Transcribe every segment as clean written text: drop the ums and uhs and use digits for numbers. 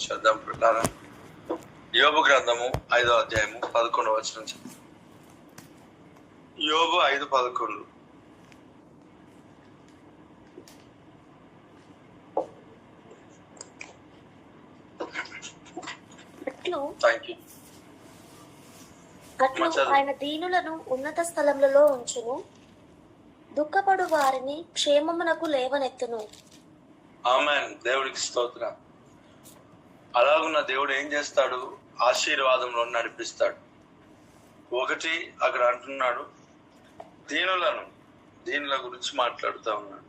చేద్దాం పిల్లారా. యోబు గ్రంథము 5వ అధ్యాయము 11వ వచనం. యోబు 5:11. అట్లు ఆయన దీనులను ఉన్నత స్థలములలో ఉంచును, దుఃఖపడు వారిని క్షేమమునకు లేవనెత్తును. ఆమేన్. దేవుడికి స్తోత్రం. అలాగున్న దేవుడు ఏం చేస్తాడు? ఆశీర్వాదంలో నడిపిస్తాడు. ఒకటి అక్కడ అంటున్నాడు, దీనుల గురించి మాట్లాడుతూ ఉన్నాడు.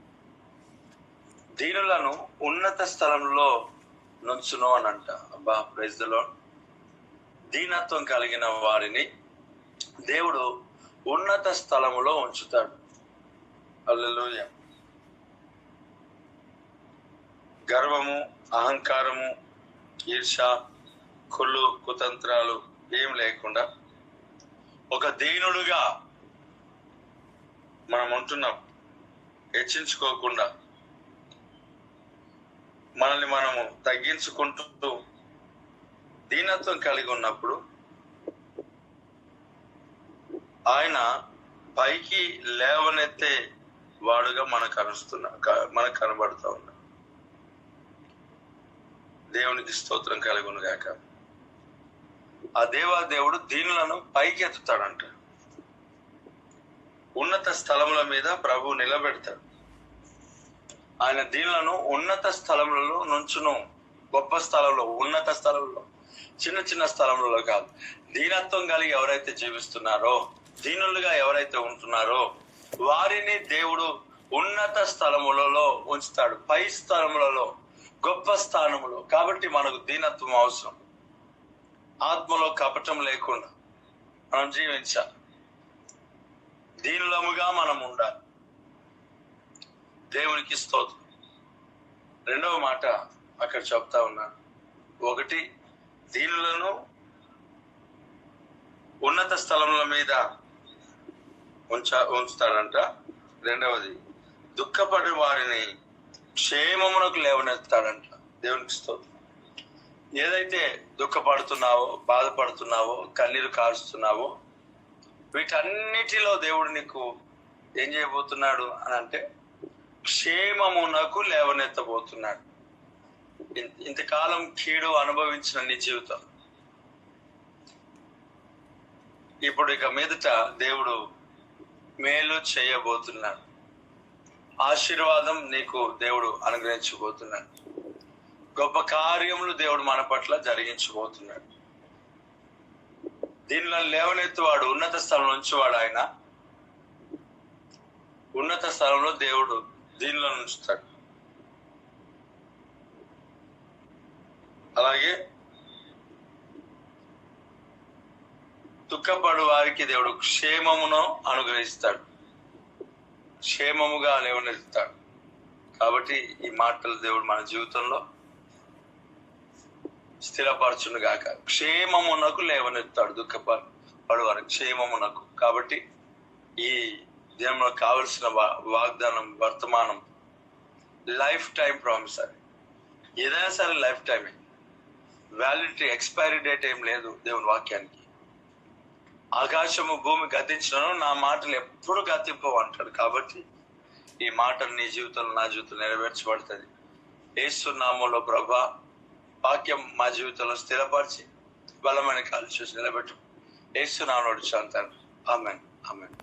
దీనులను ఉన్నత స్థలంలో నుంచును అని అంట. అబ్బా, ప్రైజ్ ది లార్డ్. దీనత్వం కలిగిన వారిని దేవుడు ఉన్నత స్థలములో ఉంచుతాడు. హల్లెలూయా. గర్వము, అహంకారము, ఈర్ష, కుళ్ళు, కుతంత్రాలు ఏం లేకుండా ఒక దీనుడుగా మనం ఉంటున్నాం. హెచ్చించుకోకుండా మనల్ని మనము తగ్గించుకుంటూ దీనత్వం కలిగి ఉన్నప్పుడు ఆయన పైకి లేవనెత్తే వాడుగా మనకు కనబడుతూ ఉన్నాడు. దేవునికి స్తోత్రం కలుగును గాక. ఆ దేవుడు దీనులను పైకి ఎత్తుతాడంట. ఉన్నత స్థలముల మీద ప్రభు నిలబెడతాడు. ఆయన దీనులను ఉన్నత స్థలములలో నుంచును. గొప్ప స్థలంలో, ఉన్నత స్థలంలో, చిన్న చిన్న స్థలములలో కాదు. దీనత్వం కలిగి ఎవరైతే జీవిస్తున్నారో, దీనులుగా ఎవరైతే ఉంటున్నారో వారిని దేవుడు ఉన్నత స్థలములలో ఉంచుతాడు. పై స్థలములలో, గొప్ప స్థానములో. కాబట్టి మనకు దీనత్వం అవసరం. ఆత్మలో కపటం లేకుండా మనం జీవించాలి. దీనులముగా మనం ఉండాలి. దేవునికి స్తోత్రం. రెండవ మాట అక్కడ చెప్తా ఉన్నాను. ఒకటి, దీనులను ఉన్నత స్థలముల మీద ఉంచుతాడంట. రెండవది, దుఃఖపడి వారిని క్షేమమునకు లేవనెత్తాడంట. దేవునికి స్తోత్రం. ఏదైతే దుఃఖపడుతున్నావో, బాధపడుతున్నావో, కన్నీరు కారుస్తున్నావో, వీటన్నిటిలో దేవుడు నీకు ఏం చేయబోతున్నాడు అని అంటే క్షేమమునకు లేవనెత్తబోతున్నాడు. ఇంతకాలం కీడు అనుభవించిన నీ జీవితం ఇప్పుడు ఇక మీదట దేవుడు మేలు చేయబోతున్నాడు. ఆశీర్వాదం నీకు దేవుడు అనుగ్రహించబోతున్నాడు. గొప్ప కార్యములు దేవుడు మన పట్ల జరిగించబోతున్నాడు. దీనిలో లేవనెత్తువాడు, ఉన్నత స్థలం నుంచి వాడు ఆయన. ఉన్నత స్థలంలో దేవుడు దీనిలో ఉంచుతాడు. అలాగే దుఃఖపడు వారికి దేవుడు క్షేమమును అనుగ్రహిస్తాడు. క్షేమముగా లేవనెత్తుతాడు. కాబట్టి ఈ మాటలు దేవుడు మన జీవితంలో స్థిరపరచును గాక. క్షేమమునకు లేవనెత్తాడు. దుఃఖపడు వారి క్షేమమునకు. కాబట్టి ఈ దినంలో కావలసిన వాగ్దానం, వర్తమానం లైఫ్ టైం ప్రామిస్. అది ఏదైనా సరే లైఫ్ టైమే. వ్యాలిడిటీ, ఎక్స్పైరీ డేట్ ఏం లేదు దేవుని వాక్యానికి. ఆకాశము భూమి గతించినను నా మాటలు ఎప్పుడు గతింపవు అంటాడు. కాబట్టి ఈ మాటలు నీ జీవితంలో, నా జీవితంలో నెరవేర్చబడుతుంది. యేసు నామములో ప్రభా, వాక్యం మా జీవితంలో స్థిరపరిచి బలమైన కాలు చూసి నిలబెట్టు. యేసు నామములో అడుగుచున్నాను. ఆమేన్. ఆమేన్.